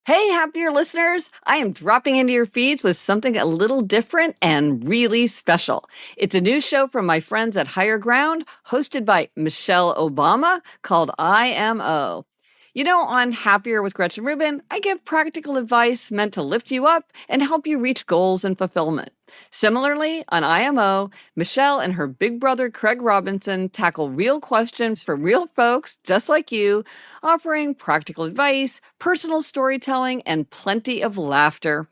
Hey, happier listeners! I am dropping into your feeds with something a little different and really special. It's a new show from my friends at Higher Ground, hosted by Michelle Obama, called IMO. You know, on Happier with Gretchen Rubin, I give practical advice meant to lift you up and help you reach goals and fulfillment. Similarly, on IMO, Michelle and her big brother Craig Robinson tackle real questions from real folks just like you, offering practical advice, personal storytelling, and plenty of laughter.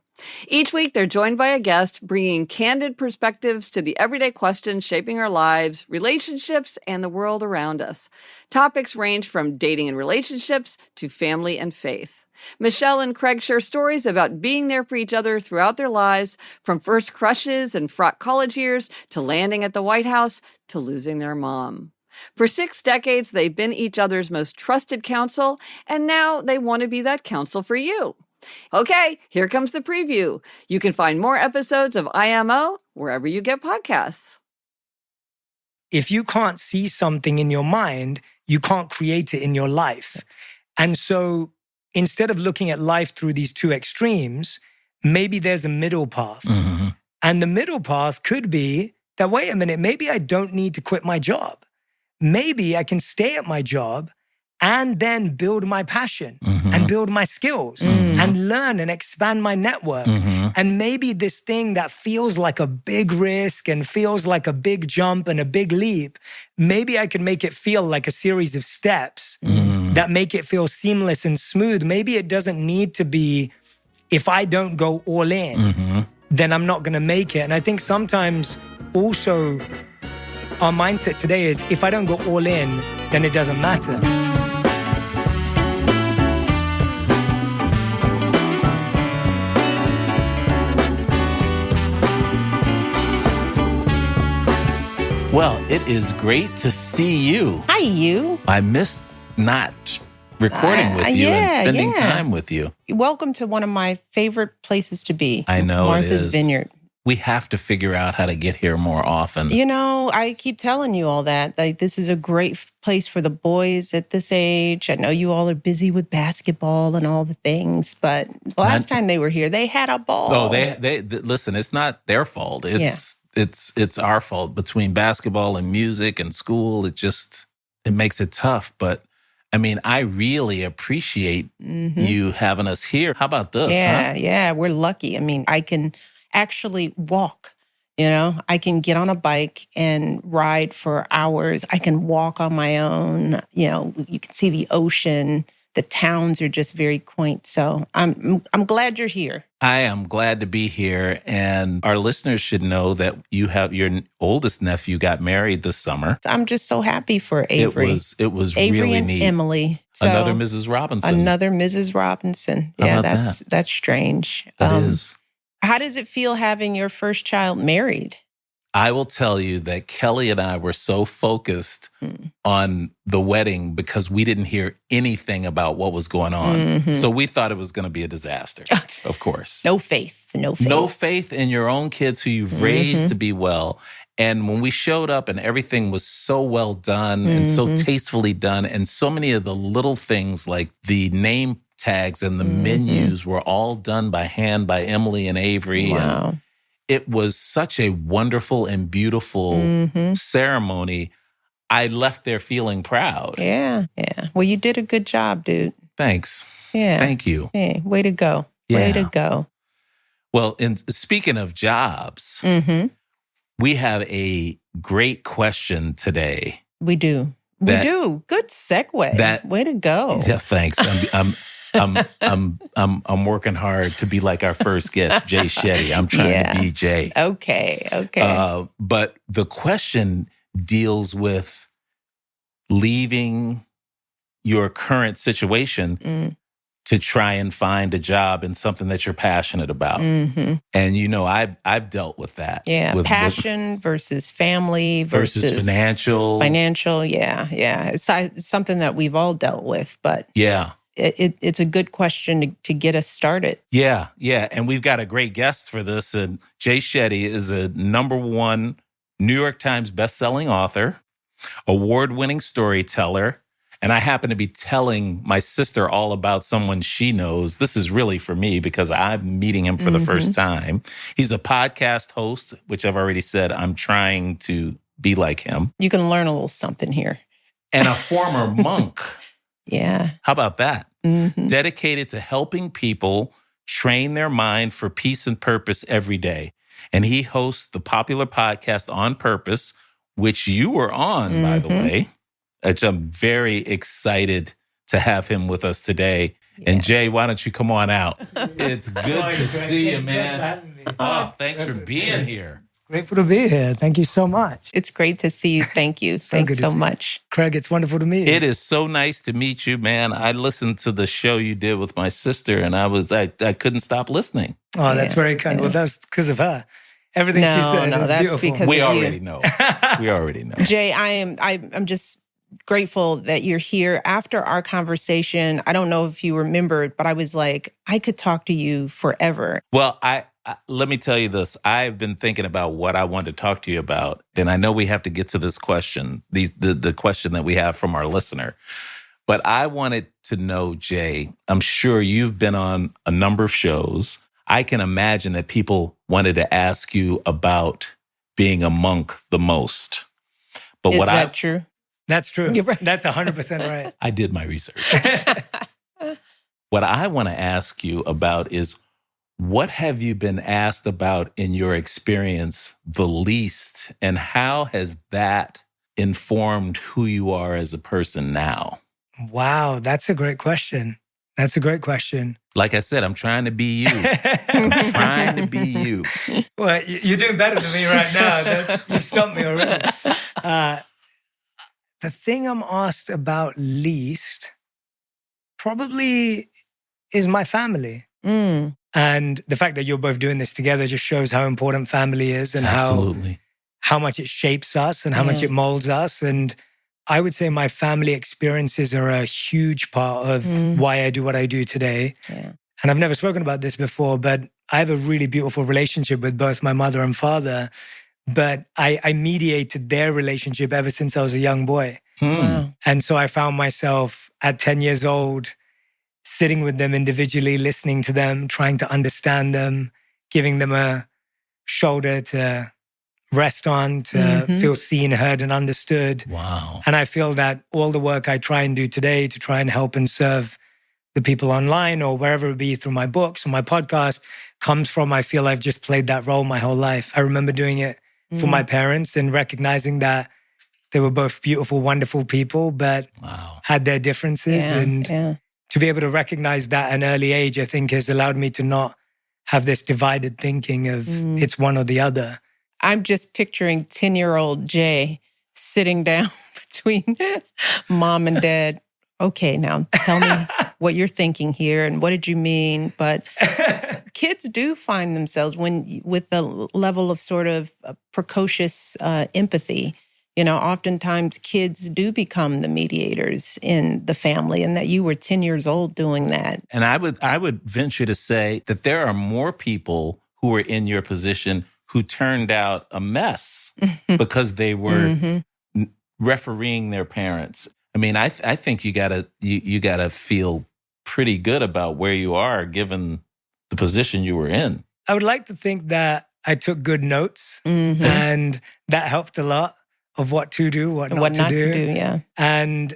Each week, they're joined by a guest, bringing candid perspectives to the everyday questions shaping our lives, relationships, and the world around us. Topics range from dating and relationships to family and faith. Michelle and Craig share stories about being there for each other throughout their lives, from first crushes and fraught college years to landing at the White House to losing their mom. For 6 decades, they've been each other's most trusted counsel, and now they want to be that counsel for you. Okay, here comes the preview. You can find more episodes of IMO wherever you get podcasts. If you can't see something in your mind, you can't create it in your life. And so instead of looking at life through these two extremes, maybe there's a middle path. Mm-hmm. And the middle path could be that, wait a minute, maybe I don't need to quit my job. Maybe I can stay at my job and then build my passion and build my skills and learn and expand my network. And maybe this thing that feels like a big risk and feels like a big jump and a big leap, maybe I can make it feel like a series of steps that make it feel seamless and smooth. Maybe it doesn't need to be, if I don't go all in, then I'm not gonna make it. And I think sometimes also our mindset today is, if I don't go all in, then it doesn't matter. Well, it is great to see you. Hi, you. I missed not recording with you and spending time with you. Welcome to one of my favorite places to be. I know Martha's it is. Vineyard. We have to figure out how to get here more often. You know, I keep telling you all that. Like, this is a great place for the boys at this age. I know you all are busy with basketball and all the things, but last time they were here, they had a ball. Oh, they listen, it's not their fault. It's our fault. Between basketball and music and school, it makes it tough. But I mean, I really appreciate you having us here. How about this? Yeah, we're lucky. I mean, I can actually walk. You know, I can get on a bike and ride for hours. I can walk on my own. You know, you can see the ocean. The towns are just very quaint. So I'm glad you're here. I am glad to be here. And our listeners should know that you have your oldest nephew got married this summer. I'm just so happy for Avery. It was Avery really and neat. Emily. So, another Mrs. Robinson. Another Mrs. Robinson. How Yeah, about that's strange. That is. How does it feel having your first child married? I will tell you that Kelly and I were so focused on the wedding because we didn't hear anything about what was going on. So we thought it was going to be a disaster, of course. No faith. No faith in your own kids who you've raised to be well. And when we showed up and everything was so well done and so tastefully done, and so many of the little things like the name tags and the menus were all done by hand by Emily and Avery. Wow. And it was such a wonderful and beautiful ceremony. I left there feeling proud. Yeah. Well, you did a good job, dude. Thanks. Yeah. Thank you. Hey, way to go. Way to go. Well, speaking of jobs, we have a great question today. We do. Good segue. Way to go. Yeah, thanks. I'm working hard to be like our first guest, Jay Shetty. I'm trying to be Jay. Okay. But the question deals with leaving your current situation to try and find a job in something that you're passionate about. And you know, I've dealt with that. Yeah, with passion versus family versus financial. Financial, yeah. It's something that we've all dealt with, but it's a good question to get us started. Yeah. And we've got a great guest for this. And Jay Shetty is a #1 New York Times bestselling author, award-winning storyteller, and I happen to be telling my sister all about someone she knows, this is really for me because I'm meeting him for the first time. He's a podcast host, which I've already said I'm trying to be like him. You can learn a little something here. And a former monk. Yeah. How about that? Dedicated to helping people train their mind for peace and purpose every day. And he hosts the popular podcast On Purpose, which you were on, by the way. Which I'm very excited to have him with us today. Yeah. And Jay, why don't you come on out? It's good to see you, man. Oh, thanks for being here. Grateful to be here. Thank you so much. It's great to see you. Thank you. Thanks so much. Craig, it's wonderful to meet you. It is so nice to meet you, man. I listened to the show you did with my sister, and I couldn't stop listening. Oh, that's very kind. Well, that's because of her. Everything she said is that's beautiful. because we of already you. know. We already know. Jay, I'm just grateful that you're here. After our conversation, I don't know if you remembered, but I was like, I could talk to you forever. Well, let me tell you this. I've been thinking about what I wanted to talk to you about. And I know we have to get to this question, the question that we have from our listener. But I wanted to know, Jay, I'm sure you've been on a number of shows. I can imagine that people wanted to ask you about being a monk the most. But Is that true? That's true. You're right. That's 100% right. I did my research. What I want to ask you about is, what have you been asked about in your experience the least, and how has that informed who you are as a person now? Wow, that's a great question. That's a great question. Like I said, I'm trying to be you. I'm trying to be you. Well, you're doing better than me right now. You've stumped me already. The thing I'm asked about least probably is my family. And the fact that you're both doing this together just shows how important family is and how much it shapes us and how much it molds us. And I would say my family experiences are a huge part of why I do what I do today. Yeah. And I've never spoken about this before, but I have a really beautiful relationship with both my mother and father. But I mediated their relationship ever since I was a young boy. Wow. And so I found myself at 10 years old, sitting with them individually, listening to them, trying to understand them, giving them a shoulder to rest on, to feel seen, heard, and understood. Wow. And I feel that all the work I try and do today to try and help and serve the people online or wherever it be through my books or my podcast comes from, I feel I've just played that role my whole life. I remember doing it for my parents and recognizing that they were both beautiful, wonderful people, but had their differences. To be able to recognize that at an early age, I think has allowed me to not have this divided thinking of it's one or the other. I'm just picturing 10-year-old Jay sitting down between mom and dad. Okay, now tell me what you're thinking here and what did you mean? But kids do find themselves with the level of sort of precocious empathy. You know, oftentimes kids do become the mediators in the family, and that you were 10 years old doing that. And I would venture to say that there are more people who were in your position who turned out a mess because they were refereeing their parents. I mean, I think you gotta feel pretty good about where you are given the position you were in. I would like to think that I took good notes and that helped a lot of what to do, what not to do. Yeah. And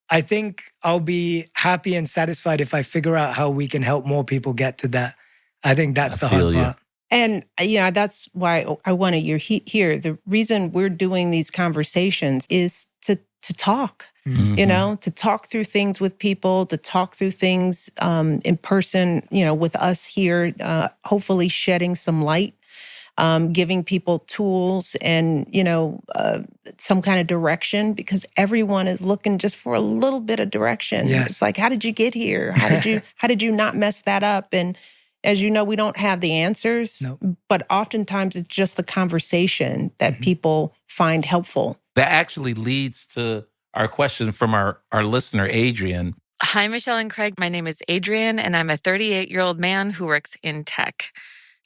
I think I'll be happy and satisfied if I figure out how we can help more people get to that. I think that's the hard part. And yeah, that's why I wanted you here. The reason we're doing these conversations is to talk, you know, to talk through things with people, to talk through things in person, you know, with us here, hopefully shedding some light, giving people tools and, you know, some kind of direction, because everyone is looking just for a little bit of direction. Yes. It's like, how did you get here? How did you not mess that up? And as you know, we don't have the answers, but oftentimes it's just the conversation that people find helpful. That actually leads to our question from our listener, Adrian. Hi, Michelle and Craig. My name is Adrian, and I'm a 38-year-old man who works in tech.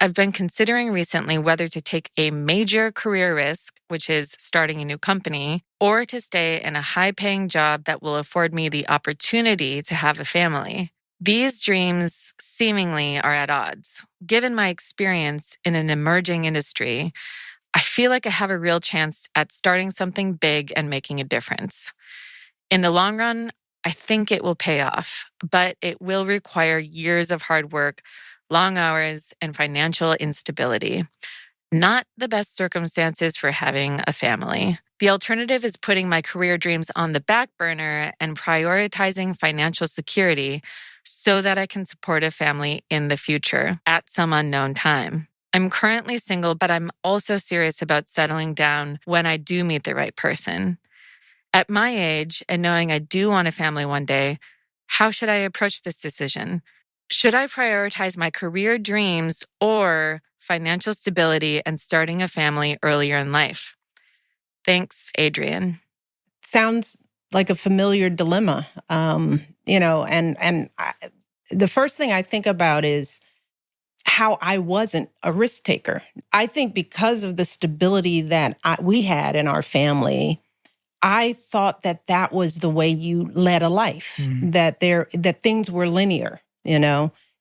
I've been considering recently whether to take a major career risk, which is starting a new company, or to stay in a high-paying job that will afford me the opportunity to have a family. These dreams seemingly are at odds. Given my experience in an emerging industry, I feel like I have a real chance at starting something big and making a difference. In the long run, I think it will pay off, but it will require years of hard work, long hours, and financial instability. Not the best circumstances for having a family. The alternative is putting my career dreams on the back burner and prioritizing financial security so that I can support a family in the future at some unknown time. I'm currently single, but I'm also serious about settling down when I do meet the right person. At my age, and knowing I do want a family one day, how should I approach this decision? Should I prioritize my career dreams or financial stability and starting a family earlier in life? Thanks, Adrian. Sounds like a familiar dilemma, the first thing I think about is how I wasn't a risk taker. I think because of the stability that we had in our family, I thought that was the way you led a life, that things were linear,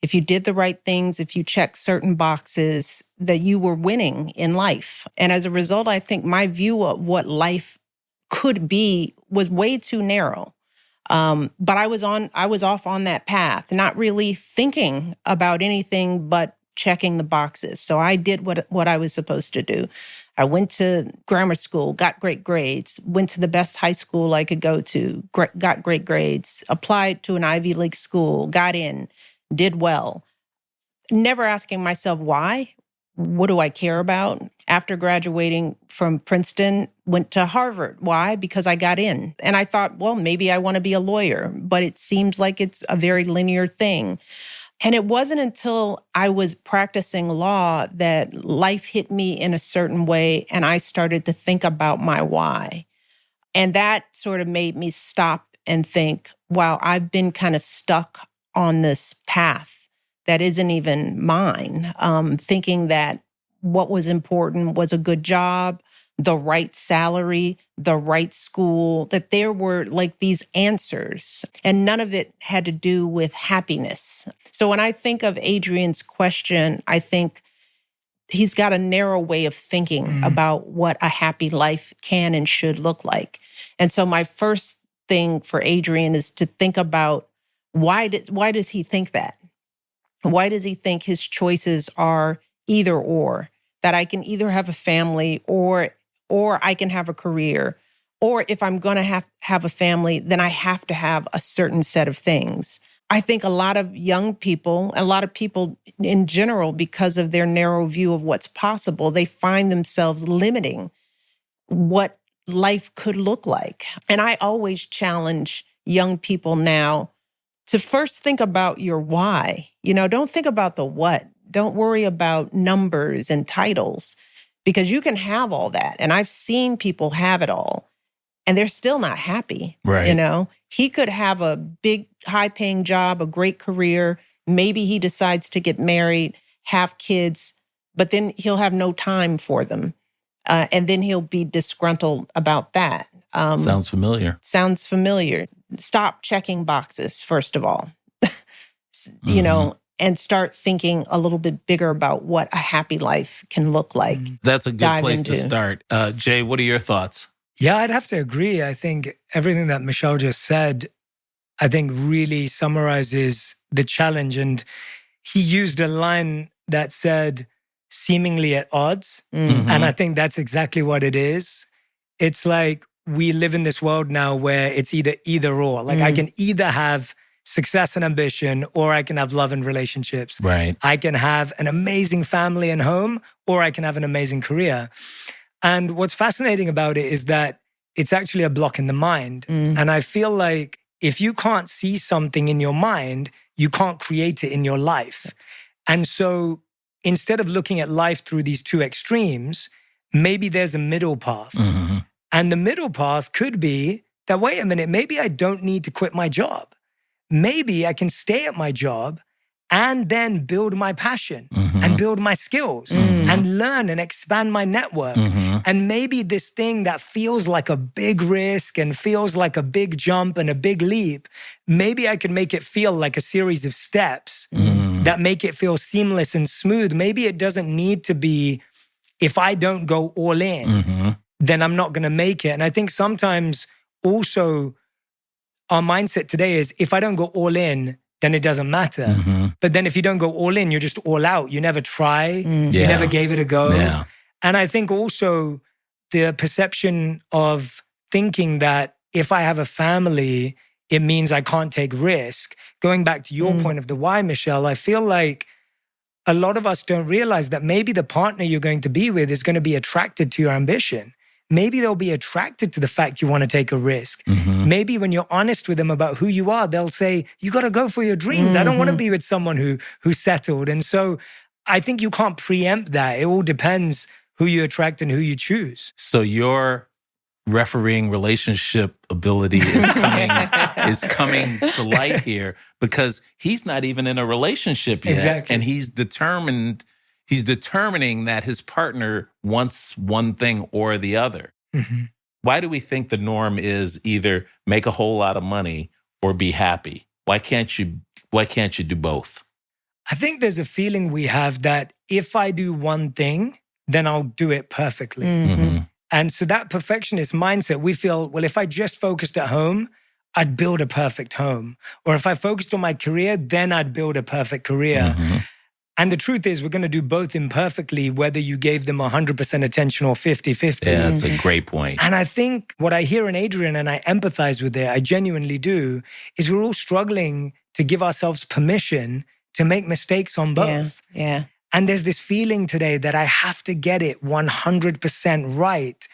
If you did the right things, if you checked certain boxes, that you were winning in life. And as a result, I think my view of what life could be was way too narrow. But I was off on that path, not really thinking about anything but checking the boxes. So I did what I was supposed to do. I went to grammar school, got great grades, went to the best high school I could go to, got great grades, applied to an Ivy League school, got in, did well. Never asking myself why. What do I care about? After graduating from Princeton, went to Harvard. Why? Because I got in. And I thought, well, maybe I want to be a lawyer, but it seems like it's a very linear thing. And it wasn't until I was practicing law that life hit me in a certain way and I started to think about my why. And that sort of made me stop and think, wow, I've been kind of stuck on this path that isn't even mine, thinking that what was important was a good job, the right salary, the right school, that there were like these answers, and none of it had to do with happiness. So when I think of Adrian's question, I think he's got a narrow way of thinking about what a happy life can and should look like. And so my first thing for Adrian is to think about why does he think that? Why does he think his choices are either or, that I can either have a family or I can have a career, or if I'm going to have a family, then I have to have a certain set of things. I think a lot of young people, a lot of people in general, because of their narrow view of what's possible, they find themselves limiting what life could look like. And I always challenge young people now to first think about your why. Don't think about the what. Don't worry about numbers and titles, because you can have all that. And I've seen people have it all and they're still not happy. Right. He could have a big, high-paying job, a great career. Maybe he decides to get married, have kids, but then he'll have no time for them. And then he'll be disgruntled about that. Sounds familiar. Sounds familiar. Stop checking boxes, first of all, and start thinking a little bit bigger about what a happy life can look like. That's a good place to start. Jay, what are your thoughts? Yeah, I'd have to agree. I think everything that Michelle just said, I think really summarizes the challenge. And he used a line that said, seemingly at odds. And I think that's exactly what it is. It's like we live in this world now where it's either or. Like I can either have success and ambition, or I can have love and relationships. Right. I can have an amazing family and home, or I can have an amazing career. And what's fascinating about it is that it's actually a block in the mind. And I feel like if you can't see something in your mind, you can't create it in your life. And so instead of looking at life through these two extremes, maybe there's a middle path. And the middle path could be that, wait a minute, maybe I don't need to quit my job. Maybe I can stay at my job and then build my passion and build my skills and learn and expand my network. And maybe this thing that feels like a big risk and feels like a big jump and a big leap, maybe I can make it feel like a series of steps that make it feel seamless and smooth. Maybe it doesn't need to be, if I don't go all in, then I'm not going to make it. And I think sometimes also our mindset today is, if I don't go all in, then it doesn't matter. But then if you don't go all in, you're just all out. You never try. You never gave it a go. Yeah. And I think also the perception of thinking that if I have a family, it means I can't take risk. Going back to your point of the why, Michelle, I feel like a lot of us don't realize that maybe the partner you're going to be with is going to be attracted to your ambition. Maybe they'll be attracted to the fact you want to take a risk. Maybe when you're honest with them about who you are, they'll say, you got to go for your dreams. I don't want to be with someone who's settled. And so I think you can't preempt that. It all depends who you attract and who you choose. So your refereeing relationship ability is coming to light here, because he's not even in a relationship yet. Exactly. And he's determining that his partner wants one thing or the other. Why do we think the norm is either make a whole lot of money or be happy? Why can't you do both? I think there's a feeling we have that if I do one thing, then I'll do it perfectly. And so that perfectionist mindset, we feel, well, if I just focused at home, I'd build a perfect home. Or if I focused on my career, then I'd build a perfect career. And the truth is, we're going to do both imperfectly, whether you gave them 100% attention or 50-50. Yeah, that's a great point. And I think what I hear in Adrian, and I empathize with it, I genuinely do, is we're all struggling to give ourselves permission to make mistakes on both. Yeah. And there's this feeling today that I have to get it 100% right.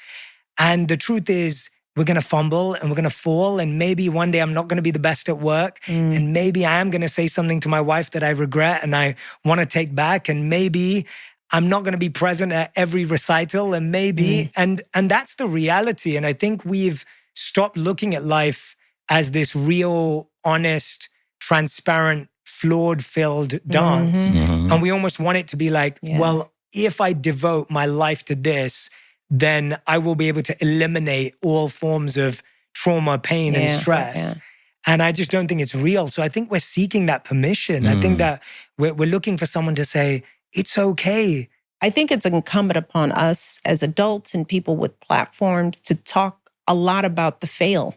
And the truth is, we're going to fumble and we're going to fall. And maybe one day I'm not going to be the best at work. And maybe I am going to say something to my wife that I regret and I want to take back. And maybe I'm not going to be present at every recital. And maybe, and that's the reality. And I think we've stopped looking at life as this real, honest, transparent, flawed-filled dance. And we almost want it to be like, well, if I devote my life to this, then I will be able to eliminate all forms of trauma, pain, and stress. And I just don't think it's real. So I think we're seeking that permission. I think that we're looking for someone to say, it's okay. I think it's incumbent upon us as adults and people with platforms to talk a lot about the fail.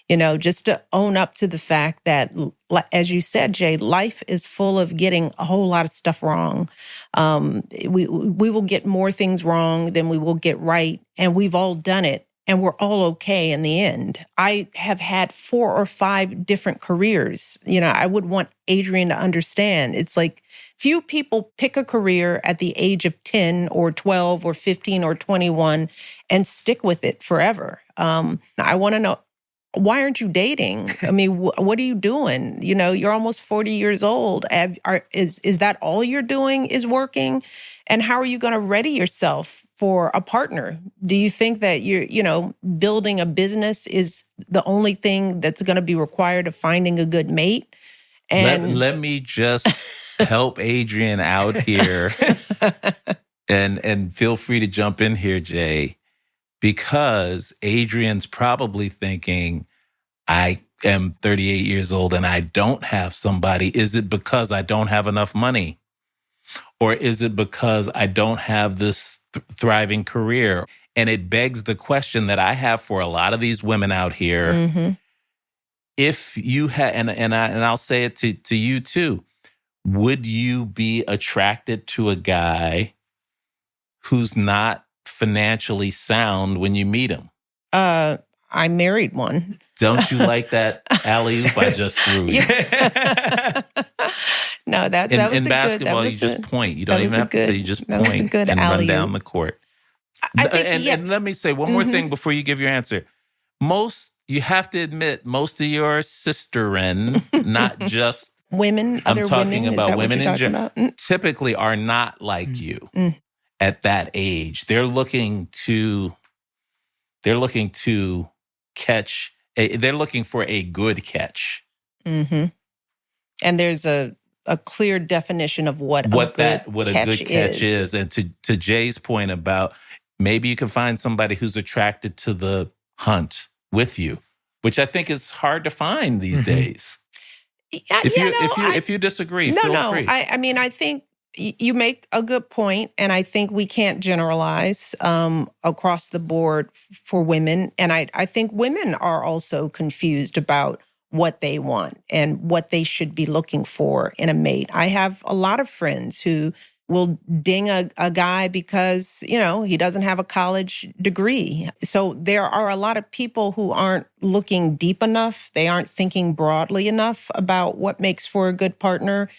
Just to own up to the fact that, as you said, Jay, life is full of getting a whole lot of stuff wrong. We will get more things wrong than we will get right. And we've all done it. And we're all okay in the end. I have had 4 or 5 different careers. I would want Adrian to understand. It's like few people pick a career at the age of 10 or 12 or 15 or 21 and stick with it forever. I want to know, why aren't you dating? I mean, what are you doing? You're almost 40 years old. Is that all you're doing is working? And how are you going to ready yourself for a partner? Do you think that building a business is the only thing that's going to be required of finding a good mate? And let me just help Adrian out here, and feel free to jump in here, Jay. Because Adrian's probably thinking, I am 38 years old and I don't have somebody. Is it because I don't have enough money? Or is it because I don't have this thriving career? And it begs the question that I have for a lot of these women out here. If you had, and I'll say it to you too, would you be attracted to a guy who's not financially sound when you meet him? I married one. Don't you like that alley-oop I just threw you? No, that was in basketball. You just point. You don't even have to say. You just point and run down the court. And let me say one more thing before you give your answer. You have to admit, most of your sisterin, not just women. I'm talking women? about women in general. Typically, are not like you. At that age, they're looking for a good catch. And there's a a clear definition of what a good catch is. And to Jay's point about maybe you can find somebody who's attracted to the hunt with you, which I think is hard to find these days. If you disagree, feel free. I mean, I think you make a good point, and I think we can't generalize across the board for women. And I think women are also confused about what they want and what they should be looking for in a mate. I have a lot of friends who will ding a guy because, he doesn't have a college degree. So there are a lot of people who aren't looking deep enough. They aren't thinking broadly enough about what makes for a good partner.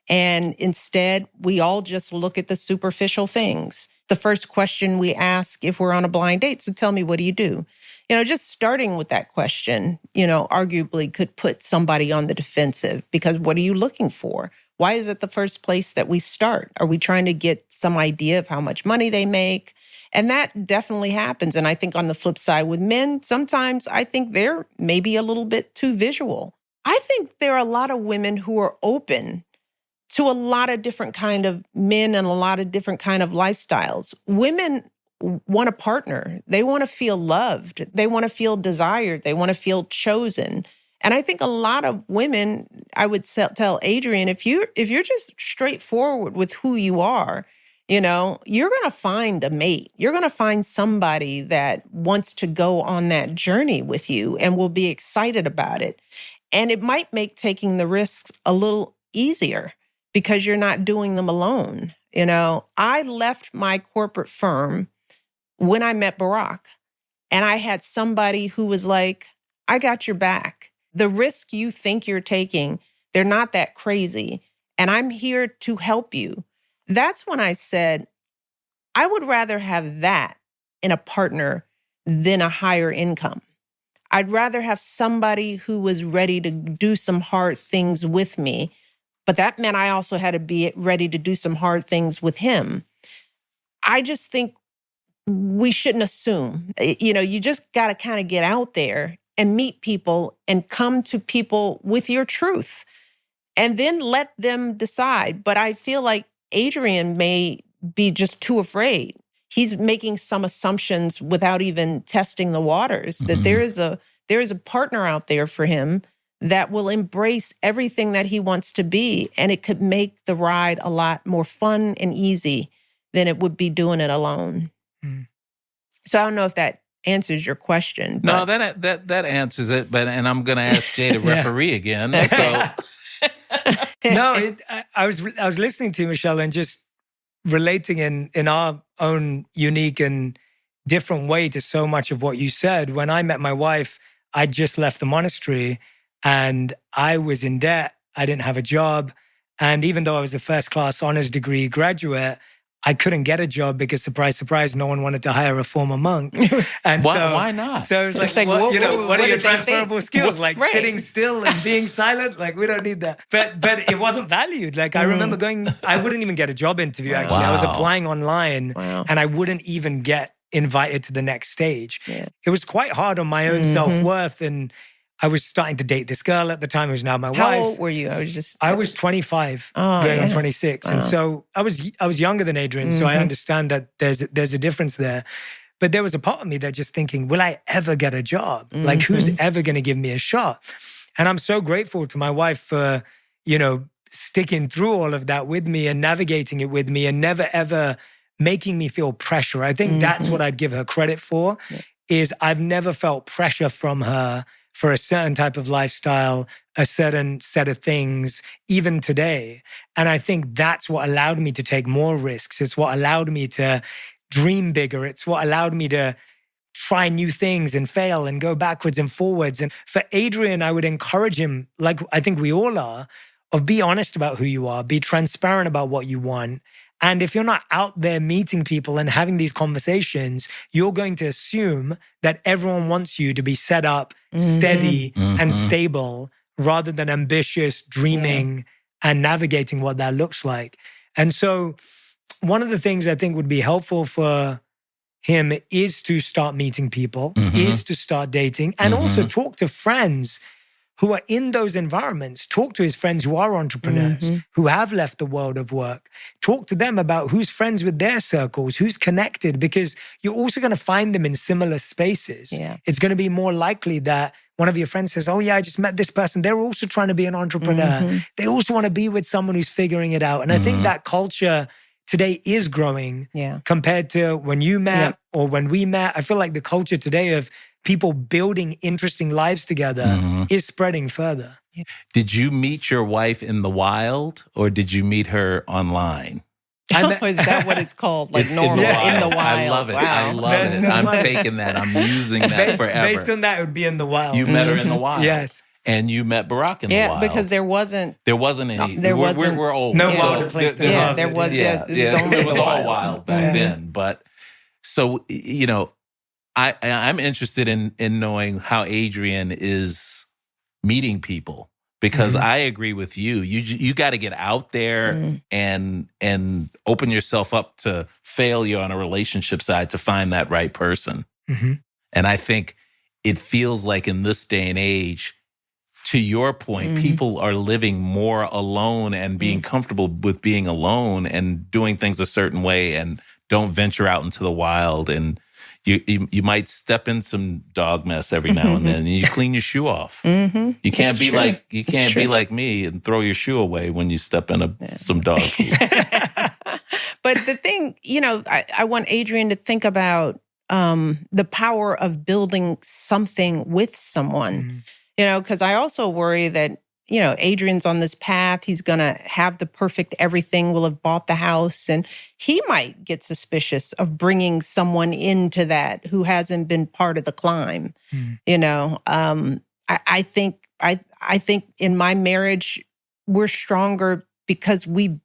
And instead, we all just look at the superficial things. The first question we ask if we're on a blind date, so tell me, what do you do? Just starting with that question, arguably could put somebody on the defensive, because what are you looking for? Why is it the first place that we start? Are we trying to get some idea of how much money they make? And that definitely happens. And I think on the flip side with men, sometimes I think they're maybe a little bit too visual. I think there are a lot of women who are open to a lot of different kind of men and a lot of different kind of lifestyles. Women want a partner. They want to feel loved. They want to feel desired. They want to feel chosen. And I think a lot of women, I would tell Adrienne, if you're just straightforward with who you are, you're going to find a mate. You're going to find somebody that wants to go on that journey with you and will be excited about it. And it might make taking the risks a little easier because you're not doing them alone. I left my corporate firm when I met Barack, and I had somebody who was like, I got your back. The risk you think you're taking, they're not that crazy. And I'm here to help you. That's when I said, I would rather have that in a partner than a higher income. I'd rather have somebody who was ready to do some hard things with me. But that meant I also had to be ready to do some hard things with him. I just think we shouldn't assume. You just got to kind of get out there and meet people and come to people with your truth and then let them decide. But I feel like Adrienne may be just too afraid. He's making some assumptions without even testing the waters, that there is a partner out there for him that will embrace everything that he wants to be. And it could make the ride a lot more fun and easy than it would be doing it alone. Mm. So I don't know if that answers your question. No, that answers it. And I'm going to ask Jay to referee again. So no, I was listening to you, Michelle, and just relating in our own unique and different way to so much of what you said. When I met my wife, I just left the monastery and I was in debt. I didn't have a job. And even though I was a first-class honors degree graduate, I couldn't get a job because, surprise, surprise, no one wanted to hire a former monk. And why not? So it was like, what are your transferable skills? Like sitting still and being silent? Like, we don't need that. But it wasn't valued. Like, I remember I wouldn't even get a job interview, actually. Wow. I was applying online and I wouldn't even get invited to the next stage. Yeah. It was quite hard on my own self-worth, and I was starting to date this girl at the time who's now my wife. How old were you? I was 25, going on 26. Wow. And so I was younger than Adrienne, so I understand that there's a difference there. But there was a part of me that just thinking, will I ever get a job? Like, who's ever going to give me a shot? And I'm so grateful to my wife for, sticking through all of that with me and navigating it with me and never, ever making me feel pressure. I think that's what I'd give her credit for, is I've never felt pressure from her for a certain type of lifestyle, a certain set of things, even today. And I think that's what allowed me to take more risks. It's what allowed me to dream bigger. It's what allowed me to try new things and fail and go backwards and forwards. And for Adrienne, I would encourage him, like I think we all are, of be honest about who you are, be transparent about what you want. And if you're not out there meeting people and having these conversations, you're going to assume that everyone wants you to be set up, steady, and stable, rather than ambitious, dreaming, and navigating what that looks like. And so one of the things I think would be helpful for him is to start meeting people, is to start dating, and also talk to friends who are in those environments. Talk to his friends who are entrepreneurs, who have left the world of work. Talk to them about who's friends with their circles, who's connected, because you're also going to find them in similar spaces. Yeah. It's going to be more likely that one of your friends says, oh yeah, I just met this person. They're also trying to be an entrepreneur. They also want to be with someone who's figuring it out. And I think that culture today is growing compared to when you met or when we met. I feel like the culture today of people building interesting lives together is spreading further. Did you meet your wife in the wild or did you meet her online? Is that what it's called? Like It's normal, in the wild. I love it. Wow. I love it. I'm taking that. I'm using that forever. Based on that, it would be in the wild. You met her in the wild. Yes. And you met Barack in the wild. Yeah, because there wasn't any. there wasn't- We're old. No so wild place to Yeah, love there it. was. Yeah, It was it was only all wild back then. But so, you know, I'm interested in knowing how Adrian is meeting people. Because I agree with you. You got to get out there and open yourself up to failure on a relationship side to find that right person. And I think it feels like in this day and age, to your point, people are living more alone and being comfortable with being alone and doing things a certain way and don't venture out into the wild. And you might step in some dog mess every now and then, and you clean your shoe off. You can't be like me and throw your shoe away when you step in some dog food. But the thing, you know, I want Adrian to think about the power of building something with someone. You know, because I also worry that, you know, Adrian's on this path. He's going to have the perfect everything, will have bought the house. And he might get suspicious of bringing someone into that who hasn't been part of the climb. You know, I think in my marriage, we're stronger because we've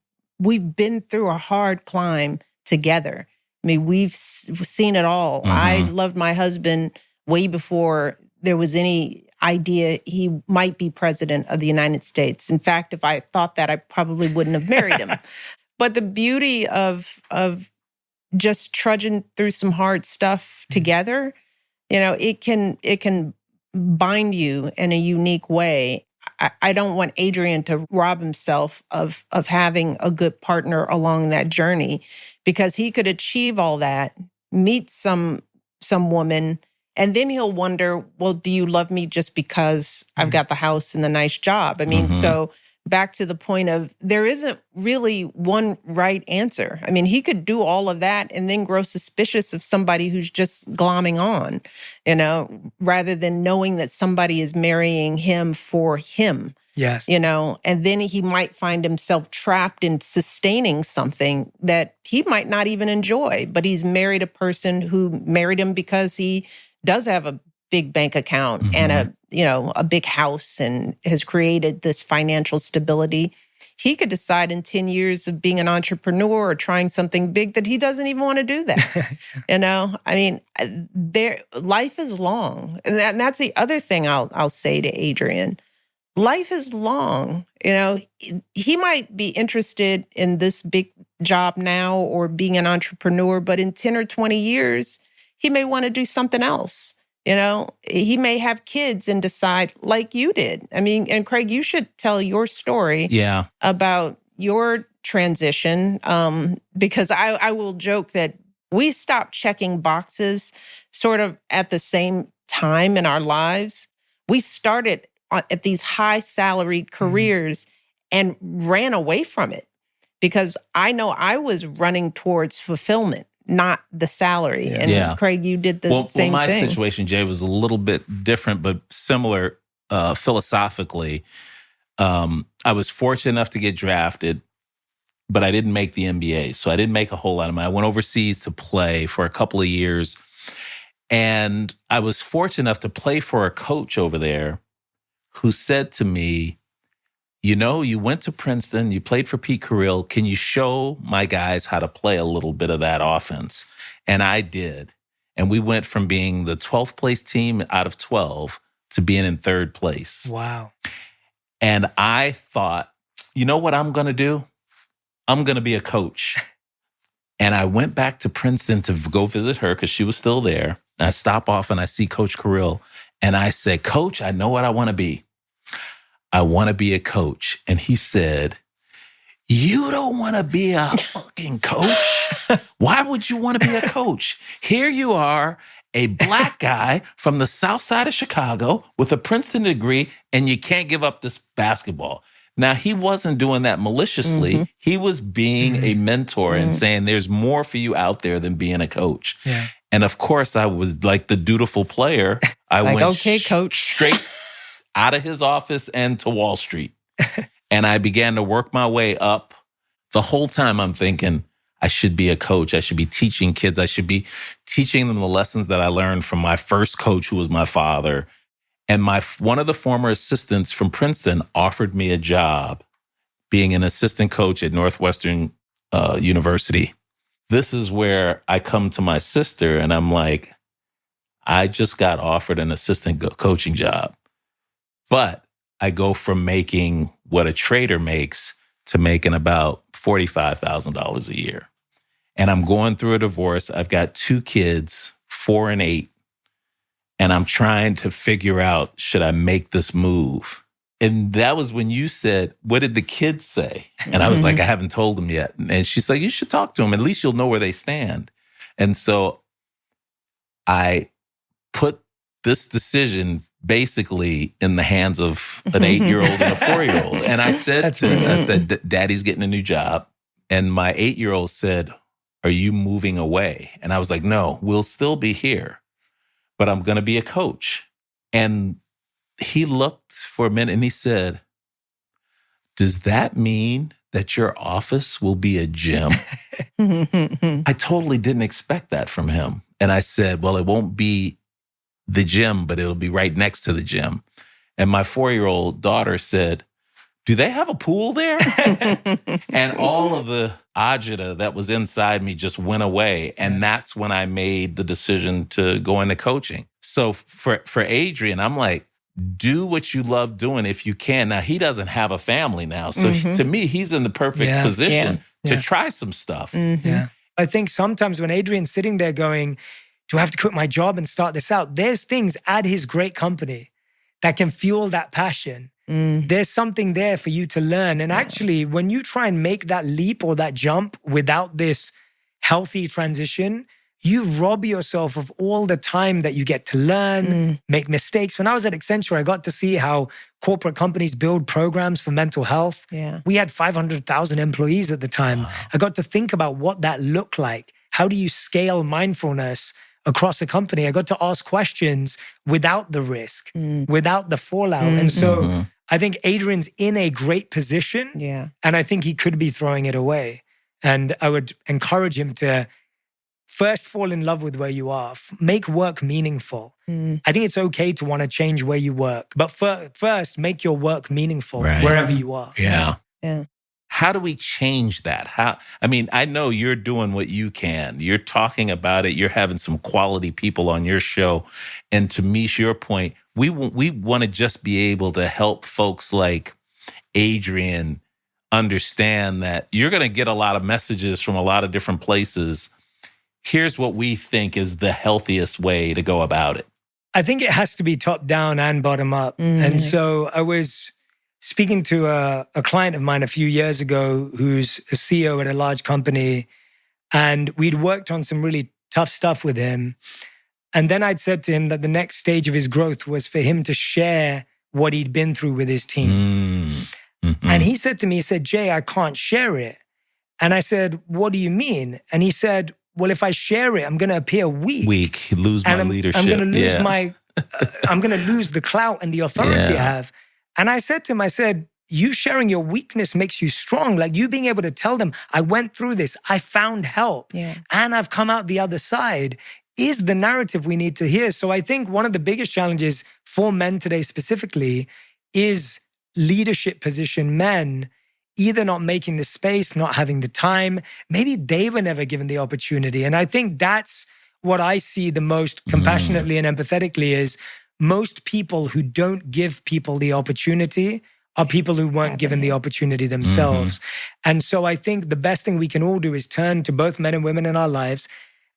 been through a hard climb together. I mean, we've seen it all. I loved my husband way before there was any idea he might be president of the United States. In fact, if I thought that, I probably wouldn't have married him. But the beauty of just trudging through some hard stuff together, you know, it can bind you in a unique way. I don't want Adrian to rob himself of having a good partner along that journey, because he could achieve all that, meet some woman, and then he'll wonder, well, do you love me just because I've got the house and the nice job? I mean, so back to the point of there isn't really one right answer. I mean, he could do all of that and then grow suspicious of somebody who's just glomming on, you know, rather than knowing that somebody is marrying him for him. Yes. You know, and then he might find himself trapped in sustaining something that he might not even enjoy, but he's married a person who married him because he does have a big bank account and a big house and has created this financial stability. He could decide in 10 years of being an entrepreneur or trying something big that he doesn't even want to do that. You know, I mean, life is long. And that's the other thing I'll say to Adrian. Life is long. You know, he might be interested in this big job now or being an entrepreneur, but in 10 or 20 years, he may want to do something else. You know, he may have kids and decide like you did. I mean, and Craig, you should tell your story about your transition, because I will joke that we stopped checking boxes sort of at the same time in our lives. We started at these high salaried careers and ran away from it because I know I was running towards fulfillment, not the salary. And Craig, you did the same thing. Well, my situation, Jay, was a little bit different, but similar philosophically. I was fortunate enough to get drafted, but I didn't make the NBA. So I didn't make a whole lot of money. I went overseas to play for a couple of years. And I was fortunate enough to play for a coach over there who said to me, you know, you went to Princeton, you played for Pete Carril. Can you show my guys how to play a little bit of that offense? And I did. And we went from being the 12th place team out of 12 to being in third place. Wow. And I thought, you know what I'm going to do? I'm going to be a coach. And I went back to Princeton to go visit her because she was still there. And I stop off and I see Coach Carril. And I said, Coach, I know what I want to be. I want to be a coach. And he said, you don't want to be a fucking coach? Why would you want to be a coach? Here you are, a Black guy from the South Side of Chicago with a Princeton degree, and you can't give up this basketball. Now, he wasn't doing that maliciously. He was being a mentor and saying there's more for you out there than being a coach. Yeah. And of course, I was like the dutiful player. I like, went okay, coach. straight out of his office and to Wall Street. And I began to work my way up. The whole time I'm thinking, I should be a coach. I should be teaching kids. I should be teaching them the lessons that I learned from my first coach, who was my father. And one of the former assistants from Princeton offered me a job being an assistant coach at Northwestern University. This is where I come to my sister and I'm like, I just got offered an assistant coaching job. But I go from making what a trader makes to making about $45,000 a year. And I'm going through a divorce. I've got 2 kids, 4 and 8. And I'm trying to figure out, should I make this move? And that was when you said, what did the kids say? And I was like, I haven't told them yet. And she's like, you should talk to them. At least you'll know where they stand. And so I put this decision basically in the hands of an 8-year-old and a 4-year-old. And I said, Daddy's getting a new job. And my 8-year-old said, are you moving away? And I was like, no, we'll still be here, but I'm going to be a coach. And he looked for a minute and he said, does that mean that your office will be a gym? I totally didn't expect that from him. And I said, well, it won't be the gym, but it'll be right next to the gym. And my 4-year-old daughter said, do they have a pool there? And all of the agita that was inside me just went away. And that's when I made the decision to go into coaching. So for Adrian, I'm like, do what you love doing if you can. Now, he doesn't have a family now. So to me, he's in the perfect position to try some stuff. Yeah. I think sometimes when Adrian's sitting there going, do I have to quit my job and start this out? There's things at his great company that can fuel that passion. There's something there for you to learn. And actually, when you try and make that leap or that jump without this healthy transition, you rob yourself of all the time that you get to learn, make mistakes. When I was at Accenture, I got to see how corporate companies build programs for mental health. Yeah. We had 500,000 employees at the time. Wow. I got to think about what that looked like. How do you scale mindfulness across a company? I got to ask questions without the risk, without the fallout. And so I think Adrian's in a great position. Yeah. And I think he could be throwing it away. And I would encourage him to first fall in love with where you are. Make work meaningful. I think it's okay to want to change where you work. But first, make your work meaningful wherever you are. Yeah. Yeah. How do we change that? I know you're doing what you can. You're talking about it. You're having some quality people on your show. And to Mish, your point, we want to just be able to help folks like Adrian understand that you're going to get a lot of messages from a lot of different places. Here's what we think is the healthiest way to go about it. I think it has to be top down and bottom up. And so I was speaking to a client of mine a few years ago who's a CEO at a large company, and we'd worked on some really tough stuff with him. And then I'd said to him that the next stage of his growth was for him to share what he'd been through with his team. And he said to me, he said, Jay, I can't share it. And I said, what do you mean? And he said, well, if I share it, I'm going to appear weak. Lose my leadership. I'm going to lose I'm going to lose the clout and the authority I have. And I said to him, I said, you sharing your weakness makes you strong. Like you being able to tell them, I went through this, I found help, and I've come out the other side is the narrative we need to hear. So I think one of the biggest challenges for men today specifically is leadership position men either not making the space, not having the time. Maybe they were never given the opportunity. And I think that's what I see the most compassionately and empathetically is most people who don't give people the opportunity are people who weren't given the opportunity themselves. And so I think the best thing we can all do is turn to both men and women in our lives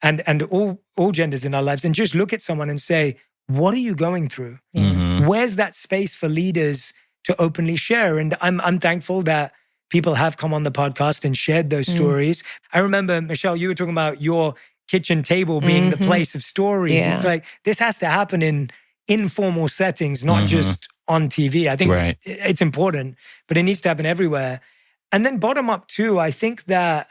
and all genders in our lives and just look at someone and say, what are you going through? Where's that space for leaders openly share. And I'm thankful that people have come on the podcast and shared those stories. I remember, Michelle, you were talking about your kitchen table being the place of stories. Yeah. It's like, this has to happen in informal settings, not just on TV. I think it's important, but it needs to happen everywhere. And then bottom up too, I think that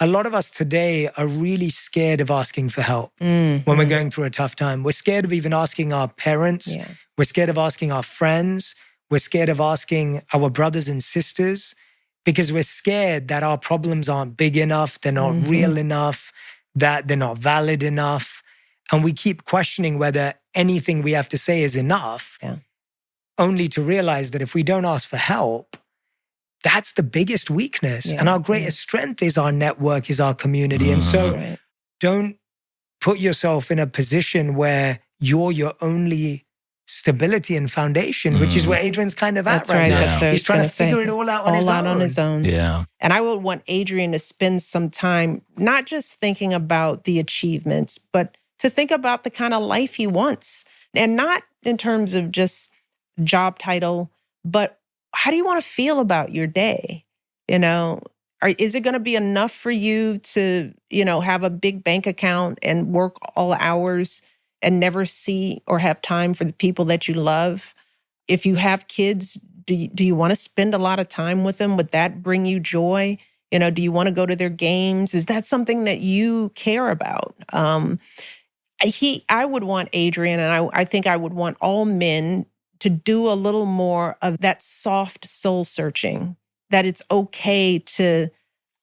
a lot of us today are really scared of asking for help when we're going through a tough time. We're scared of even asking our parents. Yeah. We're scared of asking our friends. We're scared of asking our brothers and sisters because we're scared that our problems aren't big enough, they're not real enough, that they're not valid enough. And we keep questioning whether anything we have to say is enough, only to realize that if we don't ask for help, that's the biggest weakness. Yeah. And our greatest strength is our network, is our community. And so don't put yourself in a position where you're your only stability and foundation, which is where Adrian's kind of at right now. That's what I He's was trying to gonna say. figure it all out on his own. Yeah. And I would want Adrian to spend some time not just thinking about the achievements, but to think about the kind of life he wants. And not in terms of just job title, but how do you want to feel about your day? You know, is it going to be enough for you to, have a big bank account and work all hours and never see or have time for the people that you love? If you have kids, do you want to spend a lot of time with them? Would that bring you joy? Do you want to go to their games? Is that something that you care about? I would want Adrian, and I think I would want all men to do a little more of that soft soul searching, that it's okay to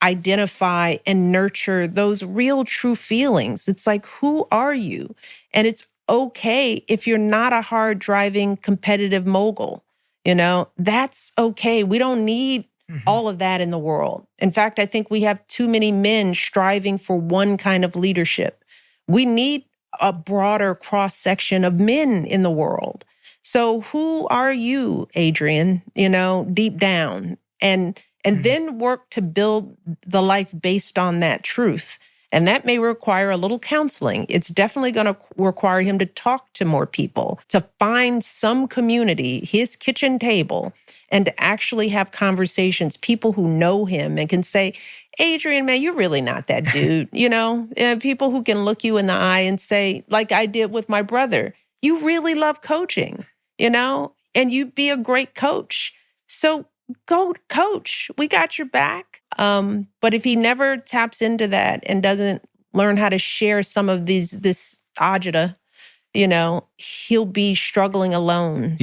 identify and nurture those real, true feelings. It's like, who are you? And it's okay if you're not a hard driving, competitive mogul. That's okay. We don't need all of that in the world. In fact, I think we have too many men striving for one kind of leadership. We need a broader cross-section of men in the world. So who are you, Adrian, deep down? And then work to build the life based on that truth. And that may require a little counseling. It's definitely going to require him to talk to more people, to find some community, his kitchen table, and to actually have conversations, people who know him and can say, Adrian, man, you're really not that dude. People who can look you in the eye and say, like I did with my brother, you really love coaching, and you'd be a great coach. So go coach. We got your back. But if he never taps into that and doesn't learn how to share some of this agita, he'll be struggling alone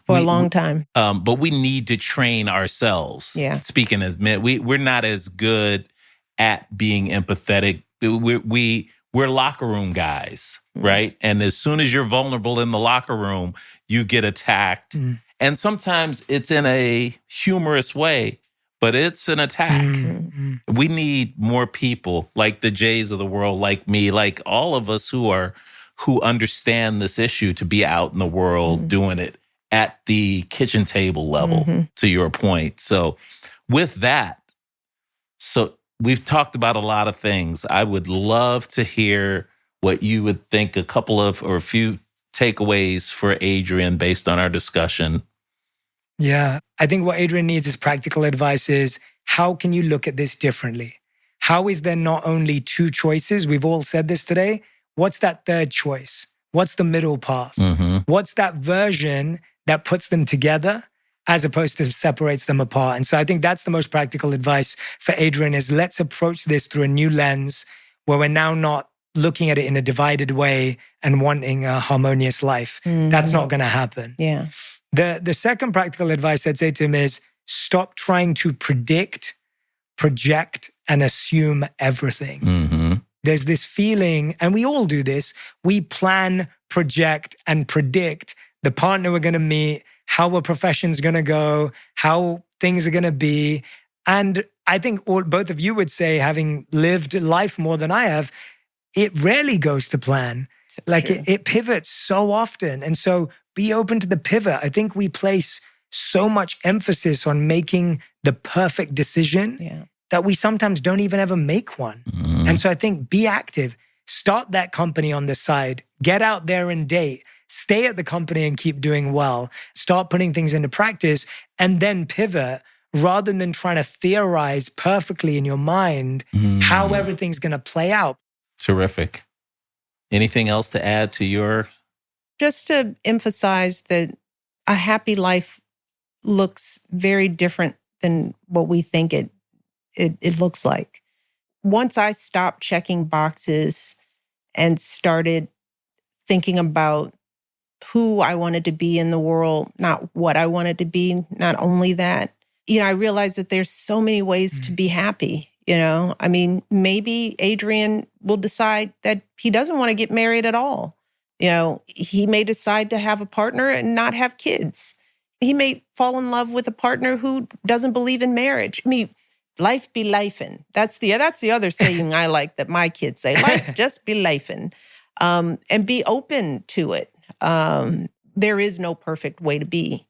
for a long time. But we need to train ourselves. Yeah. Speaking as men, we're not as good at being empathetic. We're locker room guys, right? And as soon as you're vulnerable in the locker room, you get attacked. And sometimes it's in a humorous way, but it's an attack. We need more people like the Jays of the world, like me, like all of us who understand this issue to be out in the world doing it at the kitchen table level, to your point. So with that, we've talked about a lot of things. I would love to hear what you would think a few takeaways for Adrian based on our discussion. Yeah, I think what Adrian needs is practical advice is, how can you look at this differently? How is there not only two choices? We've all said this today. What's that third choice? What's the middle path? What's that version that puts them together as opposed to separates them apart? And so I think that's the most practical advice for Adrian is, let's approach this through a new lens where we're now not looking at it in a divided way and wanting a harmonious life. That's not going to happen. Yeah. The second practical advice I'd say to him is, stop trying to predict, project, and assume everything. There's this feeling, and we all do this, we plan, project, and predict the partner we're going to meet, how a profession's going to go, how things are going to be. And I think both of you would say, having lived life more than I have, it rarely goes to plan. Like it pivots so often. And so be open to the pivot. I think we place so much emphasis on making the perfect decision that we sometimes don't even ever make one. And so I think be active. Start that company on the side. Get out there and date. stay at the company and keep doing well, start putting things into practice, and then pivot rather than trying to theorize perfectly in your mind how everything's going to play out. Terrific. Anything else to add to your? Just to emphasize that a happy life looks very different than what we think it looks like. Once I stopped checking boxes and started thinking about who I wanted to be in the world, not what I wanted to be, not only that, I realized that there's so many ways to be happy. I mean, maybe Adrian will decide that he doesn't want to get married at all. He may decide to have a partner and not have kids. He may fall in love with a partner who doesn't believe in marriage. I mean, life be lifin'. That's the other saying I like that my kids say. Life just be lifin'. And be open to it. There is no perfect way to be.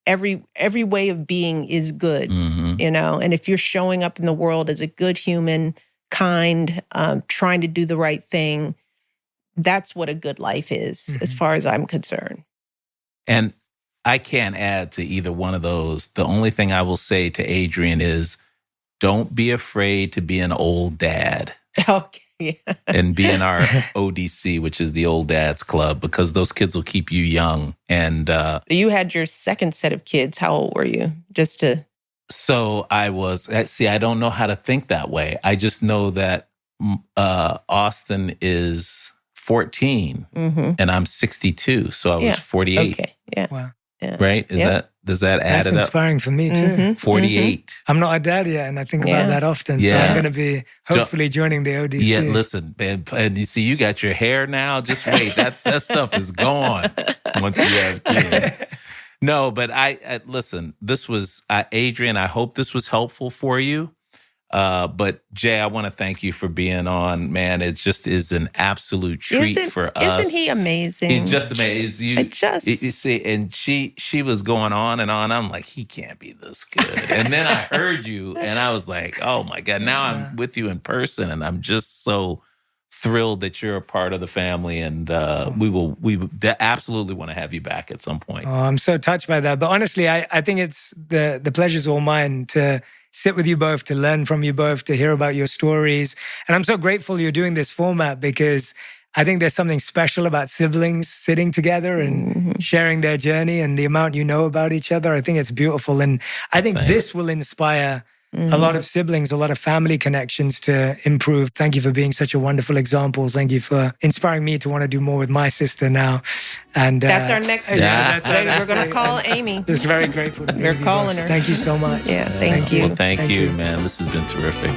Every way of being is good. And if you're showing up in the world as a good human, kind, trying to do the right thing, that's what a good life is, as far as I'm concerned. And I can't add to either one of those. The only thing I will say to Adrian is, don't be afraid to be an old dad. Okay. Yeah. And be in our ODC, which is the Old Dads Club, because those kids will keep you young. And you had your second set of kids. How old were you? So I was, I don't know how to think that way. I just know that Austin is 14 and I'm 62. So I was 48. Okay. Yeah. Wow. Yeah. Right? Does that add That's it up? inspiring for me too. 48. I'm not a dad yet, and I think about that often. So I'm going to be hopefully joining the ODC. Yeah, listen, and you see, you got your hair now. Just wait, that stuff is gone once you have kids. No, but I listen. This was Adrian. I hope this was helpful for you. But Jay, I want to thank you for being on, man. It just is an absolute treat for us. Isn't he amazing? He's just amazing. You see, and she was going on and on. I'm like, he can't be this good. And then I heard you and I was like, oh my God, now I'm with you in person and I'm just so thrilled that you're a part of the family. And we absolutely want to have you back at some point. Oh, I'm so touched by that. But honestly, I think it's the pleasure's all mine to sit with you both, to learn from you both, to hear about your stories. And I'm so grateful you're doing this format because I think there's something special about siblings sitting together and sharing their journey and the amount you know about each other. I think it's beautiful. And I think this will inspire a lot of siblings, a lot of family connections to improve. Thank you for being such a wonderful example. Thank you for inspiring me to want to do more with my sister now. And that's our next step. We're going to call Amy. Just very grateful to be We're calling her. Thank you so much. Yeah, thank you. Well, thank you, man. This has been terrific.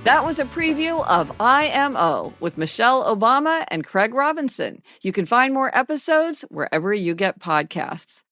That was a preview of IMO with Michelle Obama and Craig Robinson. You can find more episodes wherever you get podcasts.